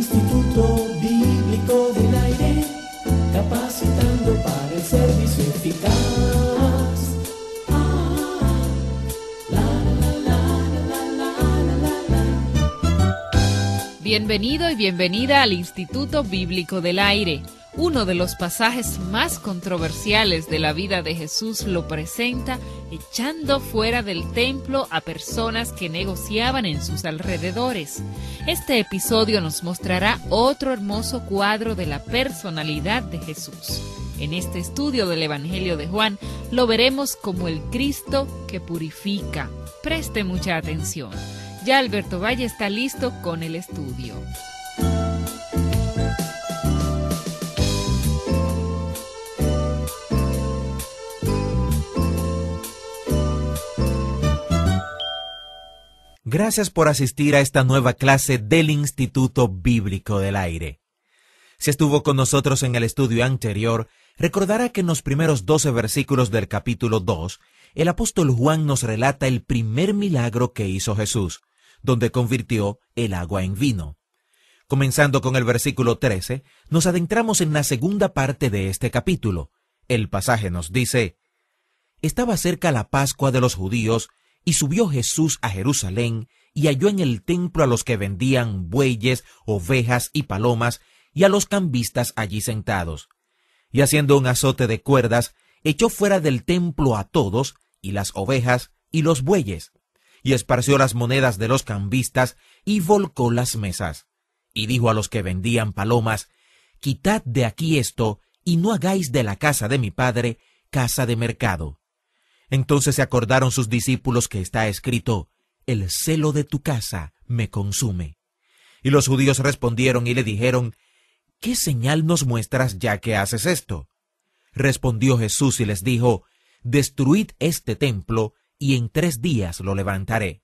Instituto Bíblico del Aire, capacitando para el servicio eficaz. Bienvenido y bienvenida al Instituto Bíblico del Aire. Uno de los pasajes más controversiales de la vida de Jesús lo presenta echando fuera del templo a personas que negociaban en sus alrededores. Este episodio nos mostrará otro hermoso cuadro de la personalidad de Jesús. En este estudio del Evangelio de Juan lo veremos como el Cristo que purifica. Preste mucha atención. Ya Alberto Valle está listo con el estudio. Gracias por asistir a esta nueva clase del Instituto Bíblico del Aire. Si estuvo con nosotros en el estudio anterior, recordará que en los primeros 12 versículos del capítulo 2, el apóstol Juan nos relata el primer milagro que hizo Jesús, donde convirtió el agua en vino. Comenzando con el versículo 13, nos adentramos en la segunda parte de este capítulo. El pasaje nos dice: Estaba cerca la Pascua de los judíos, y subió Jesús a Jerusalén, y halló en el templo a los que vendían bueyes, ovejas y palomas, y a los cambistas allí sentados. Y haciendo un azote de cuerdas, echó fuera del templo a todos, y las ovejas y los bueyes, y esparció las monedas de los cambistas, y volcó las mesas. Y dijo a los que vendían palomas: Quitad de aquí esto, y no hagáis de la casa de mi padre casa de mercado. Entonces se acordaron sus discípulos que está escrito: El celo de tu casa me consume. Y los judíos respondieron y le dijeron: ¿Qué señal nos muestras ya que haces esto? Respondió Jesús y les dijo: Destruid este templo, y en 3 días lo levantaré.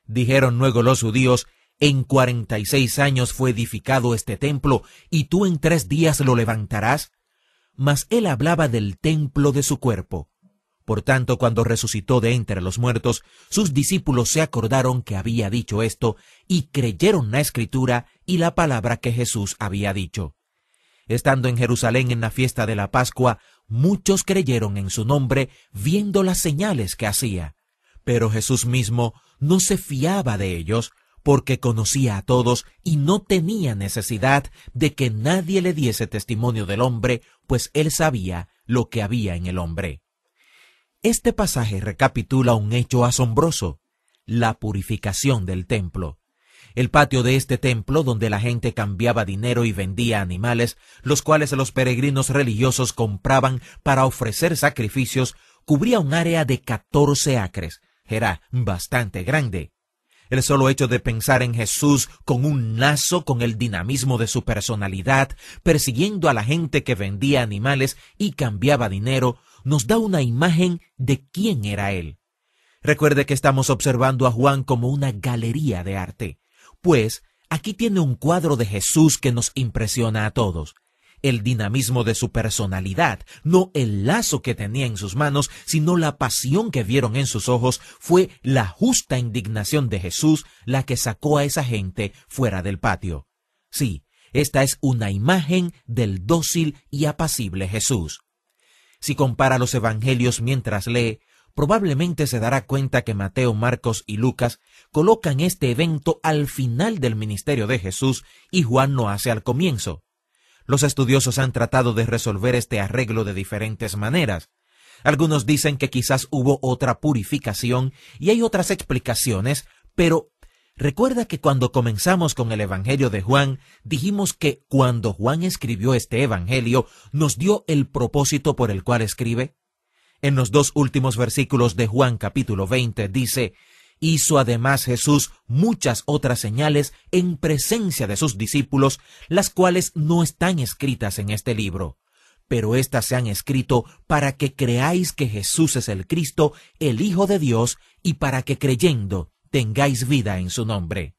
Dijeron luego los judíos: En 46 años fue edificado este templo, y tú en 3 días lo levantarás. Mas él hablaba del templo de su cuerpo. Por tanto, cuando resucitó de entre los muertos, sus discípulos se acordaron que había dicho esto, y creyeron la Escritura y la palabra que Jesús había dicho. Estando en Jerusalén en la fiesta de la Pascua, muchos creyeron en su nombre, viendo las señales que hacía. Pero Jesús mismo no se fiaba de ellos, porque conocía a todos y no tenía necesidad de que nadie le diese testimonio del hombre, pues él sabía lo que había en el hombre. Este pasaje recapitula un hecho asombroso: la purificación del templo. El patio de este templo, donde la gente cambiaba dinero y vendía animales, los cuales los peregrinos religiosos compraban para ofrecer sacrificios, cubría un área de 14 acres. Era bastante grande. El solo hecho de pensar en Jesús con un lazo con el dinamismo de su personalidad, persiguiendo a la gente que vendía animales y cambiaba dinero, nos da una imagen de quién era él. Recuerde que estamos observando a Juan como una galería de arte, pues aquí tiene un cuadro de Jesús que nos impresiona a todos. El dinamismo de su personalidad, no el lazo que tenía en sus manos, sino la pasión que vieron en sus ojos, fue la justa indignación de Jesús la que sacó a esa gente fuera del patio. Sí, esta es una imagen del dócil y apacible Jesús. Si compara los evangelios mientras lee, probablemente se dará cuenta que Mateo, Marcos y Lucas colocan este evento al final del ministerio de Jesús y Juan lo hace al comienzo. Los estudiosos han tratado de resolver este arreglo de diferentes maneras. Algunos dicen que quizás hubo otra purificación y hay otras explicaciones, pero recuerda que cuando comenzamos con el Evangelio de Juan, dijimos que cuando Juan escribió este Evangelio, nos dio el propósito por el cual escribe. En los 2 últimos versículos de Juan capítulo 20 dice: Hizo además Jesús muchas otras señales en presencia de sus discípulos, las cuales no están escritas en este libro. Pero éstas se han escrito para que creáis que Jesús es el Cristo, el Hijo de Dios, y para que creyendo tengáis vida en su nombre.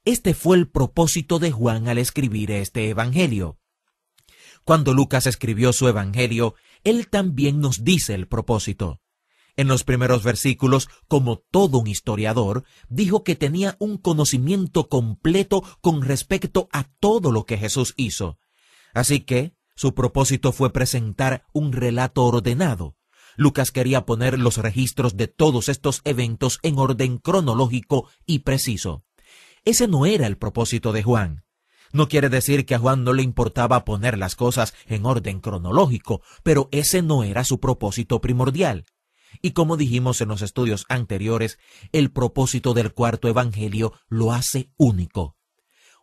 Este fue el propósito de Juan al escribir este evangelio. Cuando Lucas escribió su evangelio, él también nos dice el propósito. En los primeros versículos, como todo un historiador, dijo que tenía un conocimiento completo con respecto a todo lo que Jesús hizo. Así que su propósito fue presentar un relato ordenado. Lucas quería poner los registros de todos estos eventos en orden cronológico y preciso. Ese no era el propósito de Juan. No quiere decir que a Juan no le importaba poner las cosas en orden cronológico, pero ese no era su propósito primordial. Y como dijimos en los estudios anteriores, el propósito del cuarto evangelio lo hace único.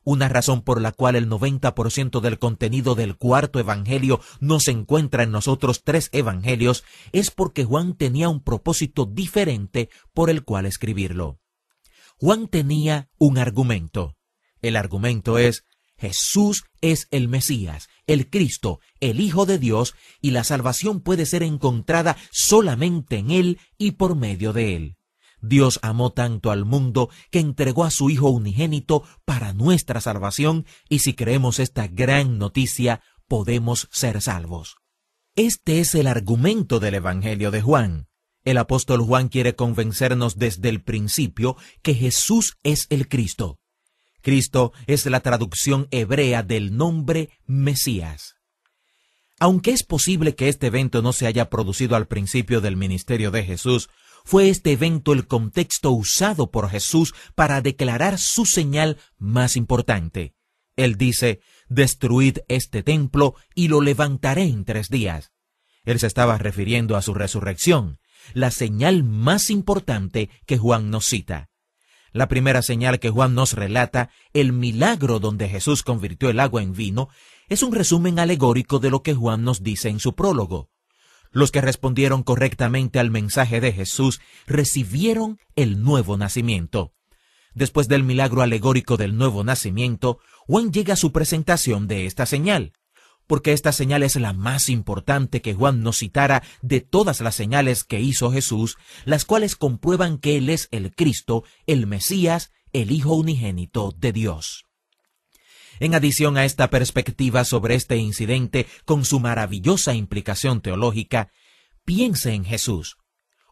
Una razón por la cual el 90% del contenido del cuarto evangelio no se encuentra en los otros 3 evangelios es porque Juan tenía un propósito diferente por el cual escribirlo. Juan tenía un argumento. El argumento es: Jesús es el Mesías, el Cristo, el Hijo de Dios, y la salvación puede ser encontrada solamente en Él y por medio de Él. Dios amó tanto al mundo que entregó a su Hijo unigénito para nuestra salvación, y si creemos esta gran noticia, podemos ser salvos. Este es el argumento del Evangelio de Juan. El apóstol Juan quiere convencernos desde el principio que Jesús es el Cristo. Cristo es la traducción hebrea del nombre Mesías. Aunque es posible que este evento no se haya producido al principio del ministerio de Jesús, fue este evento el contexto usado por Jesús para declarar su señal más importante. Él dice: «Destruid este templo y lo levantaré en 3 días». Él se estaba refiriendo a su resurrección, la señal más importante que Juan nos cita. La primera señal que Juan nos relata, el milagro donde Jesús convirtió el agua en vino, es un resumen alegórico de lo que Juan nos dice en su prólogo. Los que respondieron correctamente al mensaje de Jesús recibieron el nuevo nacimiento. Después del milagro alegórico del nuevo nacimiento, Juan llega a su presentación de esta señal, porque esta señal es la más importante que Juan nos citara de todas las señales que hizo Jesús, las cuales comprueban que Él es el Cristo, el Mesías, el Hijo unigénito de Dios. En adición a esta perspectiva sobre este incidente con su maravillosa implicación teológica, piense en Jesús.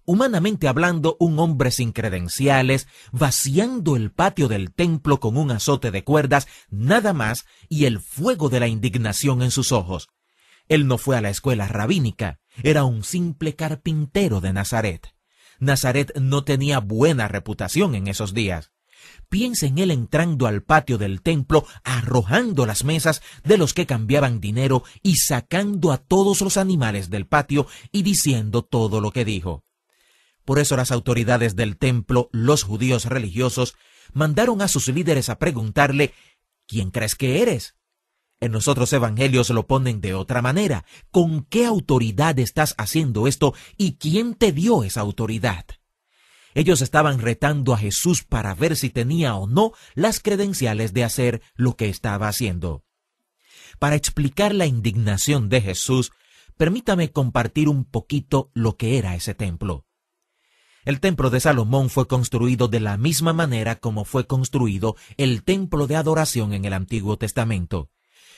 Humanamente hablando, un hombre sin credenciales, vaciando el patio del templo con un azote de cuerdas, nada más, y el fuego de la indignación en sus ojos. Él no fue a la escuela rabínica, era un simple carpintero de Nazaret. Nazaret no tenía buena reputación en esos días. Piensa en él entrando al patio del templo, arrojando las mesas de los que cambiaban dinero y sacando a todos los animales del patio y diciendo todo lo que dijo. Por eso las autoridades del templo, los judíos religiosos, mandaron a sus líderes a preguntarle: ¿quién crees que eres? En los otros evangelios lo ponen de otra manera: ¿con qué autoridad estás haciendo esto y quién te dio esa autoridad? Ellos estaban retando a Jesús para ver si tenía o no las credenciales de hacer lo que estaba haciendo. Para explicar la indignación de Jesús, permítame compartir un poquito lo que era ese templo. El templo de Salomón fue construido de la misma manera como fue construido el templo de adoración en el Antiguo Testamento.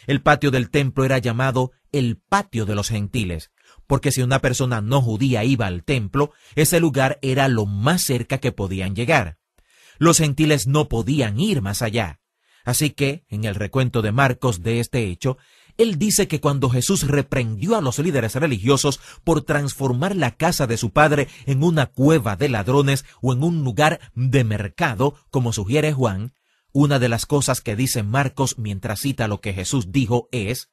El patio del templo era llamado el patio de los gentiles, porque si una persona no judía iba al templo, ese lugar era lo más cerca que podían llegar. Los gentiles no podían ir más allá. Así que, en el recuento de Marcos de este hecho, él dice que cuando Jesús reprendió a los líderes religiosos por transformar la casa de su padre en una cueva de ladrones o en un lugar de mercado, como sugiere Juan, una de las cosas que dice Marcos mientras cita lo que Jesús dijo es: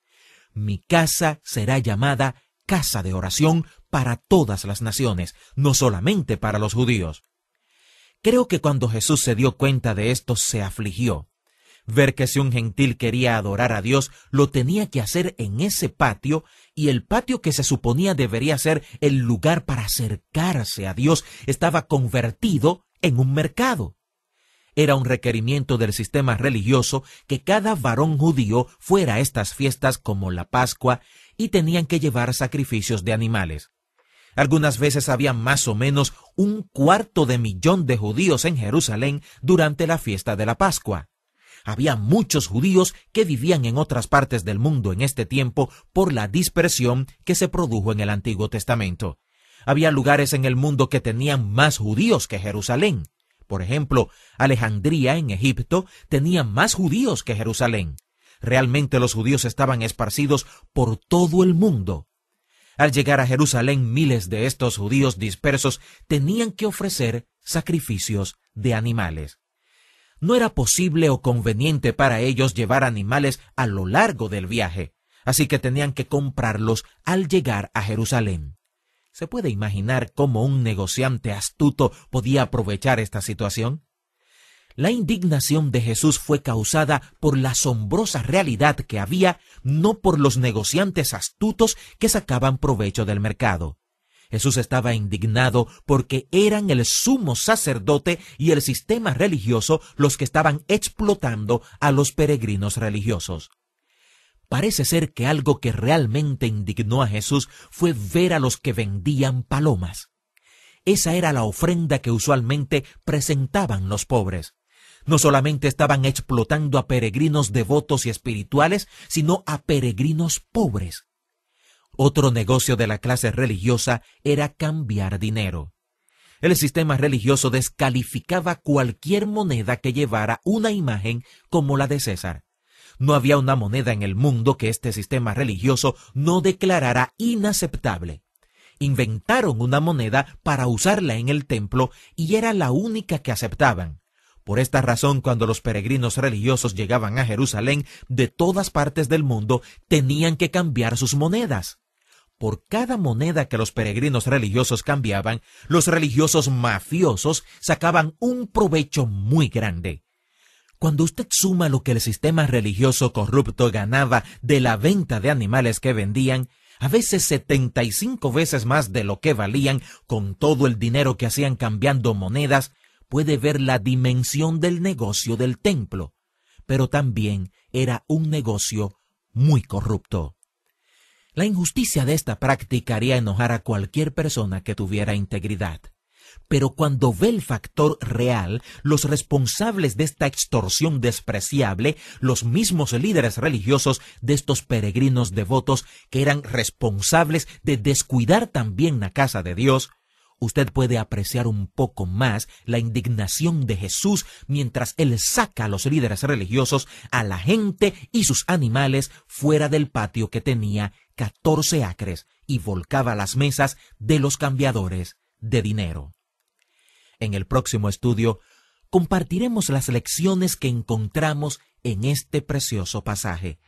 «Mi casa será llamada casa de oración para todas las naciones, no solamente para los judíos». Creo que cuando Jesús se dio cuenta de esto se afligió. Ver que si un gentil quería adorar a Dios, lo tenía que hacer en ese patio, y el patio que se suponía debería ser el lugar para acercarse a Dios estaba convertido en un mercado. Era un requerimiento del sistema religioso que cada varón judío fuera a estas fiestas como la Pascua y tenían que llevar sacrificios de animales. Algunas veces había más o menos 250,000 de judíos en Jerusalén durante la fiesta de la Pascua. Había muchos judíos que vivían en otras partes del mundo en este tiempo por la dispersión que se produjo en el Antiguo Testamento. Había lugares en el mundo que tenían más judíos que Jerusalén. Por ejemplo, Alejandría, en Egipto, tenía más judíos que Jerusalén. Realmente los judíos estaban esparcidos por todo el mundo. Al llegar a Jerusalén, miles de estos judíos dispersos tenían que ofrecer sacrificios de animales. No era posible o conveniente para ellos llevar animales a lo largo del viaje, así que tenían que comprarlos al llegar a Jerusalén. ¿Se puede imaginar cómo un negociante astuto podía aprovechar esta situación? La indignación de Jesús fue causada por la asombrosa realidad que había, no por los negociantes astutos que sacaban provecho del mercado. Jesús estaba indignado porque eran el sumo sacerdote y el sistema religioso los que estaban explotando a los peregrinos religiosos. Parece ser que algo que realmente indignó a Jesús fue ver a los que vendían palomas. Esa era la ofrenda que usualmente presentaban los pobres. No solamente estaban explotando a peregrinos devotos y espirituales, sino a peregrinos pobres. Otro negocio de la clase religiosa era cambiar dinero. El sistema religioso descalificaba cualquier moneda que llevara una imagen como la de César. No había una moneda en el mundo que este sistema religioso no declarara inaceptable. Inventaron una moneda para usarla en el templo y era la única que aceptaban. Por esta razón, cuando los peregrinos religiosos llegaban a Jerusalén de todas partes del mundo, tenían que cambiar sus monedas. Por cada moneda que los peregrinos religiosos cambiaban, los religiosos mafiosos sacaban un provecho muy grande. Cuando usted suma lo que el sistema religioso corrupto ganaba de la venta de animales que vendían, a veces 75 veces más de lo que valían con todo el dinero que hacían cambiando monedas, puede ver la dimensión del negocio del templo. Pero también era un negocio muy corrupto. La injusticia de esta práctica haría enojar a cualquier persona que tuviera integridad. Pero cuando ve el factor real, los responsables de esta extorsión despreciable, los mismos líderes religiosos de estos peregrinos devotos que eran responsables de descuidar también la casa de Dios, usted puede apreciar un poco más la indignación de Jesús mientras Él saca a los líderes religiosos, a la gente y sus animales fuera del patio que tenía 14 acres y volcaba las mesas de los cambiadores de dinero. En el próximo estudio compartiremos las lecciones que encontramos en este precioso pasaje.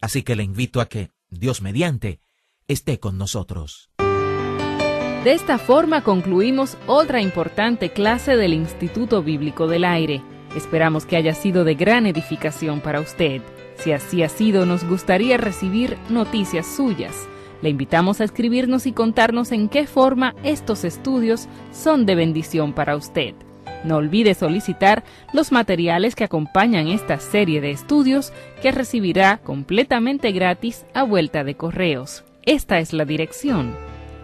Así que le invito a que, Dios mediante, esté con nosotros. De esta forma concluimos otra importante clase del Instituto Bíblico del Aire. Esperamos que haya sido de gran edificación para usted. Si así ha sido, nos gustaría recibir noticias suyas. Le invitamos a escribirnos y contarnos en qué forma estos estudios son de bendición para usted. No olvide solicitar los materiales que acompañan esta serie de estudios que recibirá completamente gratis a vuelta de correos. Esta es la dirección: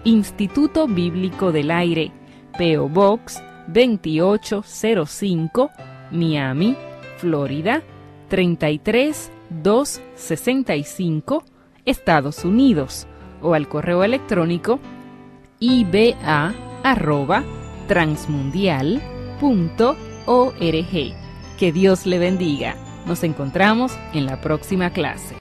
Instituto Bíblico del Aire, P.O. Box 2805, Miami, Florida 33265, Estados Unidos, o al correo electrónico iba@transmundial.org. Que Dios le bendiga. Nos encontramos en la próxima clase.